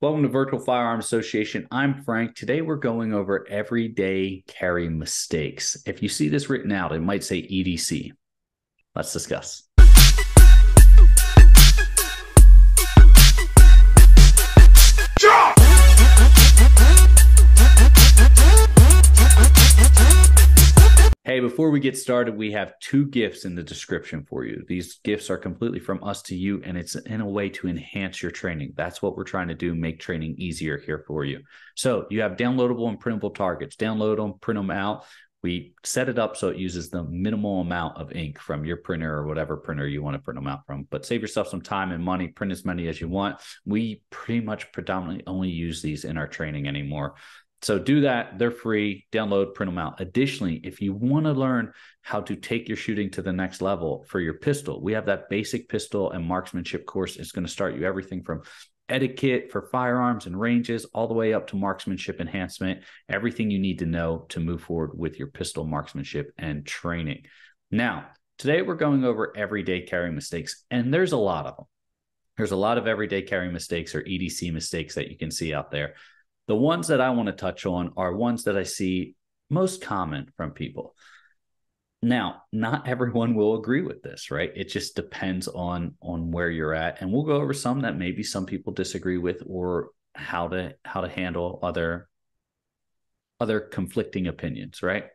Welcome to Virtual Firearms Association. I'm Frank. Today we're going over everyday carry mistakes. If you see this written out, it might say EDC. Let's discuss. Hey, before we get started, we have two gifts in the description for you. These gifts are completely from us to you, and it's in a way to enhance your training. That's what we're trying to do, make training easier here for you. So you have downloadable and printable targets. Download them, print them out. We set it up so it uses the minimal amount of ink from your printer or whatever printer you want to print them out from. But save yourself some time and money, print as many as you want. We pretty much predominantly only use these in our training anymore. So do that. They're free. Download, print them out. Additionally, if you want to learn how to take your shooting to the next level for your pistol, we have that Basic Pistol and Marksmanship Course. It's going to start you everything from etiquette for firearms and ranges all the way up to marksmanship enhancement, everything you need to know to move forward with your pistol marksmanship and training. Now, today we're going over everyday carry mistakes, and there's a lot of them. There's a lot of everyday carry mistakes or EDC mistakes that you can see out there. The ones that I want to touch on are ones that I see most common from people. Now, not everyone will agree with this, right? It just depends on where you're at. And we'll go over some that maybe some people disagree with, or how to handle other conflicting opinions, right?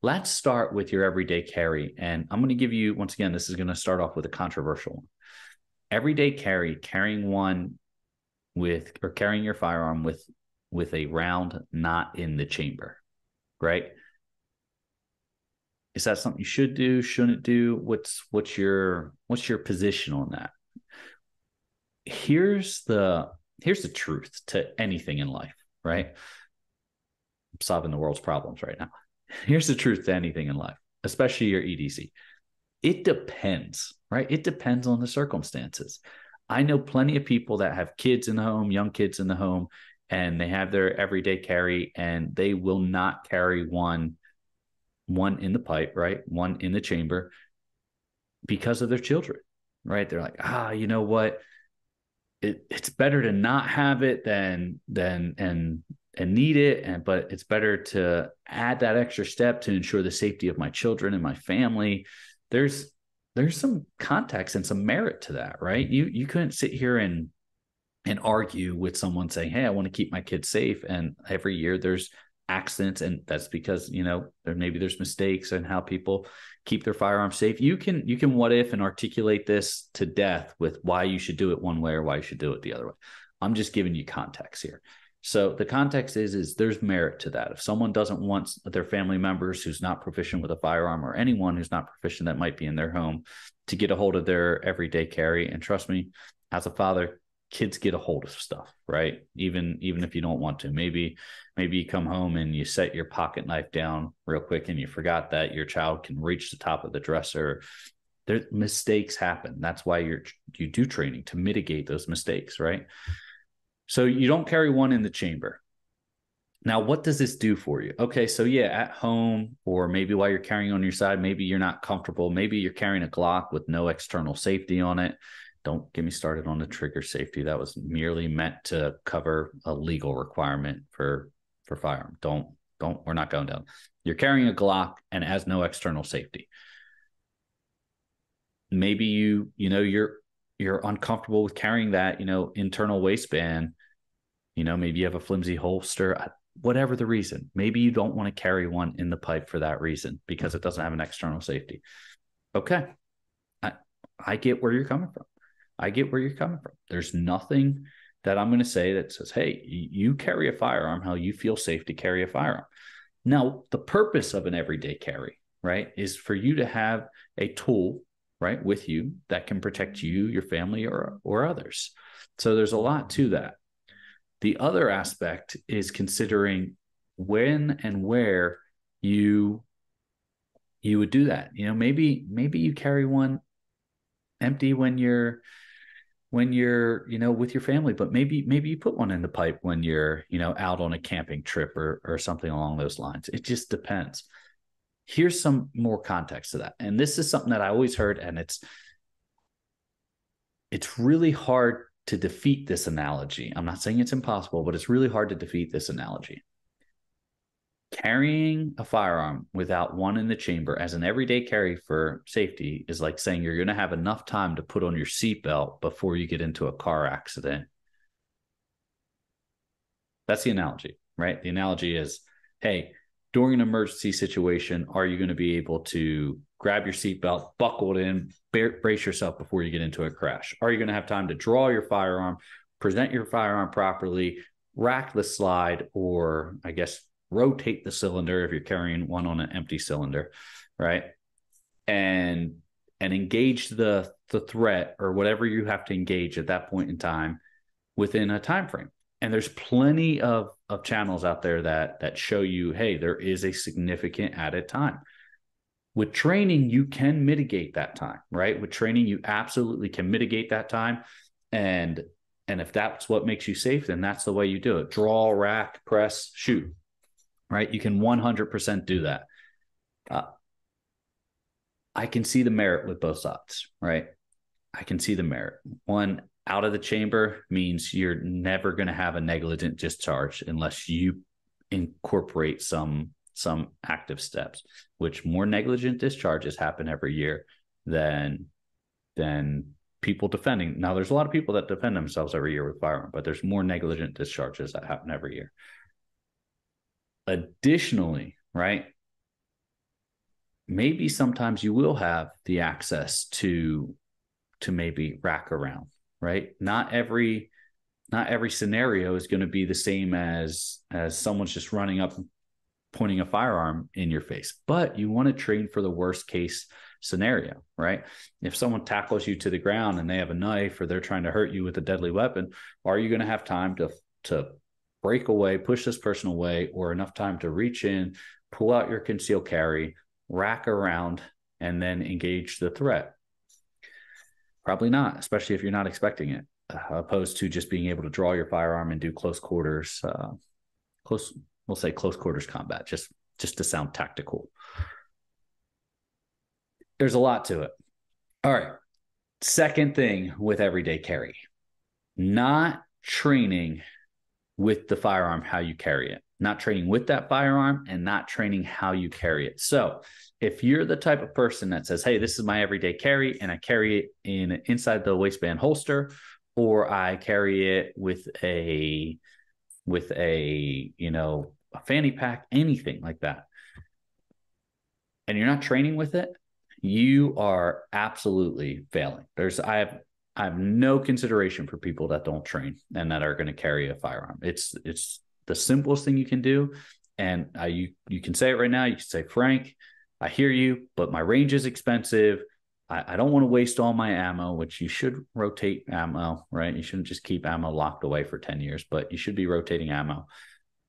Let's start with your everyday carry. And I'm going to give you, once again, this is going to start off with a controversial one. Everyday carry, carrying your firearm with a round not in the chamber, right? Is that something you should do, shouldn't do? What's your position on that? Here's the truth to anything in life, right? I'm solving the world's problems right now. Here's the truth to anything in life, especially your EDC. It depends, right? It depends on the circumstances. I know plenty of people that have kids in the home, young kids in the home, and they have their everyday carry, and they will not carry one in the pipe, right? One in the chamber, because of their children, right? They're like, you know what? It's better to not have it than need it. But it's better to add that extra step to ensure the safety of my children and my family. There's some context and some merit to that, right? You couldn't sit here and argue with someone saying, hey, I want to keep my kids safe, and every year there's accidents, and that's because maybe there's mistakes in how people keep their firearms safe. You can what if and articulate this to death with why you should do it one way or why you should do it the other way. I'm just giving you context here. So the context is there's merit to that. If someone doesn't want their family members who's not proficient with a firearm, or anyone who's not proficient that might be in their home, to get a hold of their everyday carry, and trust me, as a father, kids get a hold of stuff, right? Even if you don't want to. Maybe you come home and you set your pocket knife down real quick and you forgot that your child can reach the top of the dresser. Mistakes happen. That's why you do training, to mitigate those mistakes, right? So you don't carry one in the chamber. Now, what does this do for you? Okay, so yeah, at home, or maybe while you're carrying on your side, maybe you're not comfortable. Maybe you're carrying a Glock with no external safety on it. Don't get me started on the trigger safety. That was merely meant to cover a legal requirement for firearm. We're not going down. You're carrying a Glock and it has no external safety. Maybe you're uncomfortable with carrying that, internal waistband. Maybe you have a flimsy holster, whatever the reason. Maybe you don't want to carry one in the pipe for that reason, because it doesn't have an external safety. Okay. I get where you're coming from. There's nothing that I'm going to say that says, hey, you carry a firearm how you feel safe to carry a firearm. Now, the purpose of an everyday carry, right, is for you to have a tool, right, with you that can protect you, your family, or others. So there's a lot to that. The other aspect is considering when and where you would do that. Maybe you carry one empty when you're with your family, but maybe you put one in the pipe when you're out on a camping trip or something along those lines. It just depends. Here's some more context to that, and this is something that I always heard, and it's really hard to defeat this analogy. I'm not saying it's impossible, but it's really hard to defeat this analogy. Carrying a firearm without one in the chamber as an everyday carry for safety is like saying you're going to have enough time to put on your seatbelt before you get into a car accident. That's the analogy, right? The analogy is, hey, during an emergency situation, are you going to be able to grab your seatbelt, buckle it in, brace yourself before you get into a crash? Are you going to have time to draw your firearm, present your firearm properly, rack the slide, or I guess rotate the cylinder if you're carrying one on an empty cylinder, right? And engage the threat or whatever you have to engage at that point in time within a time frame. And there's plenty of channels out there that show you, hey, there is a significant added time. With training, you can mitigate that time, right? With training, you absolutely can mitigate that time. And if that's what makes you safe, then that's the way you do it. Draw, rack, press, shoot, right? You can 100% do that. I can see the merit with both sides, right? I can see the merit. One, out of the chamber means you're never going to have a negligent discharge unless you incorporate some active steps, which more negligent discharges happen every year than people defending. Now, there's a lot of people that defend themselves every year with firearm, but there's more negligent discharges that happen every year. Additionally, right, maybe sometimes you will have the access to maybe rack around, right? Not every scenario is going to be the same as someone's just running up and pointing a firearm in your face, but you want to train for the worst case scenario, right? If someone tackles you to the ground and they have a knife or they're trying to hurt you with a deadly weapon, are you going to have time to break away, push this person away, or enough time to reach in, pull out your concealed carry, rack around, and then engage the threat? Probably not, especially if you're not expecting it, opposed to just being able to draw your firearm and do close quarters combat, just to sound tactical. There's a lot to it. All right. Second thing with everyday carry, not training with the firearm, how you carry it, not training with that firearm and not training how you carry it. So if you're the type of person that says, hey, this is my everyday carry and I carry it inside the waistband holster, or I carry it with a fanny pack, anything like that, and you're not training with it, you are absolutely failing. I have no consideration for people that don't train and that are going to carry a firearm. It's the simplest thing you can do. And you can say it right now. You can say, Frank, I hear you, but my range is expensive. I don't want to waste all my ammo, which you should rotate ammo, right? You shouldn't just keep ammo locked away for 10 years, but you should be rotating ammo.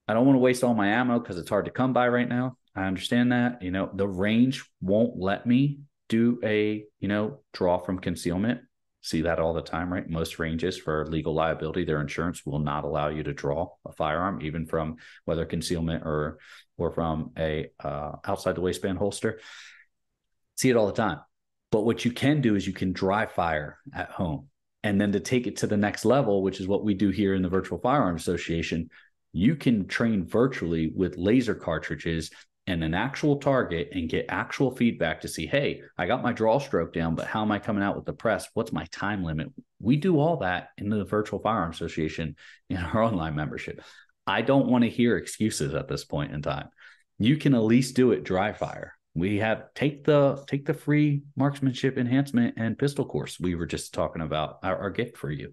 I don't want to waste all my ammo because it's hard to come by right now. I understand that. The range won't let me do a, draw from concealment. See that all the time, right? Most ranges, for legal liability, their insurance will not allow you to draw a firearm, even from whether concealment or from a outside the waistband holster. See it all the time. But what you can do is you can dry fire at home. And then to take it to the next level, which is what we do here in the Virtual Firearms Association, you can train virtually with laser cartridges and an actual target and get actual feedback to see, hey, I got my draw stroke down, but how am I coming out with the press? What's my time limit? We do all that in the Virtual Firearms Association in our online membership. I don't want to hear excuses at this point in time. You can at least do it dry fire. We have take the free marksmanship enhancement and pistol course we were just talking about, our gift for you.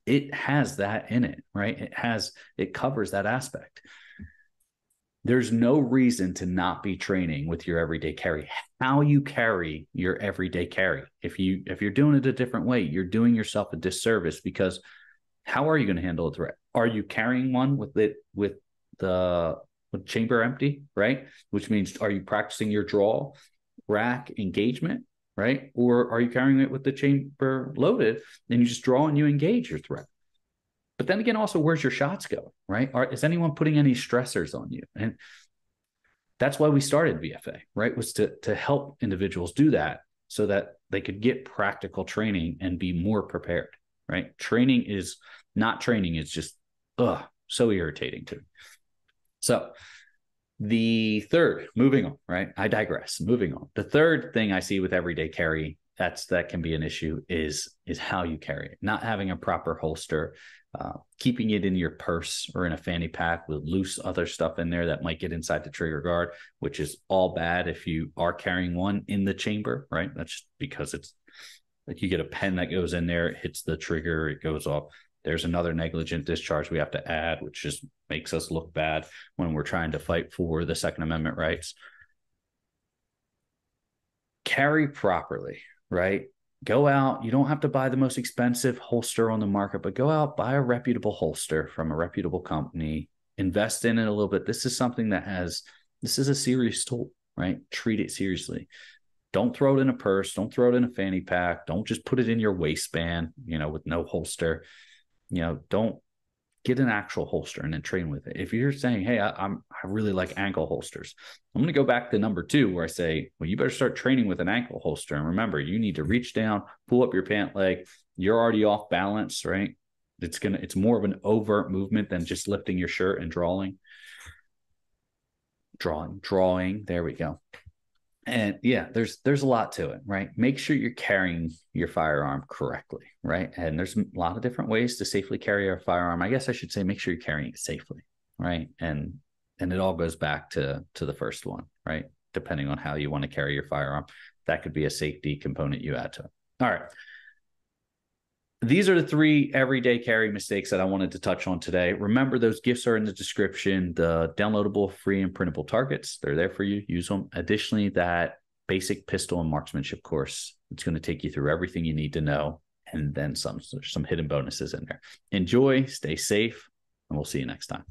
It has that in it, right? It covers that aspect. There's no reason to not be training with your everyday carry. How you carry your everyday carry. If you're doing it a different way, you're doing yourself a disservice, because how are you going to handle a threat? Are you carrying one with the chamber empty, right? Which means, are you practicing your draw, rack, engagement, right? Or are you carrying it with the chamber loaded and you just draw and you engage your threat? But then again, also, where's your shots go, right? Is anyone putting any stressors on you? And that's why we started VFA, right? Was to help individuals do that so that they could get practical training and be more prepared. right? Not training is just, so irritating to me. So the third, moving on, right? I digress. Moving on. The third thing I see with everyday carry that can be an issue is how you carry it. Not having a proper holster, keeping it in your purse or in a fanny pack with loose other stuff in there that might get inside the trigger guard, which is all bad if you are carrying one in the chamber, right? That's just because it's like you get a pen that goes in there, it hits the trigger, it goes off. There's another negligent discharge we have to add, which just makes us look bad when we're trying to fight for the Second Amendment rights. Carry properly, right? Go out. You don't have to buy the most expensive holster on the market, but go out, buy a reputable holster from a reputable company, invest in it a little bit. This is something this is a serious tool, right? Treat it seriously. Don't throw it in a purse. Don't throw it in a fanny pack. Don't just put it in your waistband, with no holster. Don't get an actual holster and then train with it. If you're saying, hey, I really like ankle holsters, I'm going to go back to number 2 where I say, well, you better start training with an ankle holster. And remember, you need to reach down, pull up your pant leg. You're already off balance, right? It's more of an overt movement than just lifting your shirt and drawing. There we go. And yeah, there's a lot to it, right? Make sure you're carrying your firearm correctly, right? And there's a lot of different ways to safely carry a firearm. I guess I should say make sure you're carrying it safely, right? And it all goes back to the first one, right? Depending on how you want to carry your firearm, that could be a safety component you add to it. All right. These are the 3 everyday carry mistakes that I wanted to touch on today. Remember, those gifts are in the description, the downloadable free and printable targets. They're there for you. Use them. Additionally, that basic pistol and marksmanship course, it's going to take you through everything you need to know, and then some hidden bonuses in there. Enjoy, stay safe, and we'll see you next time.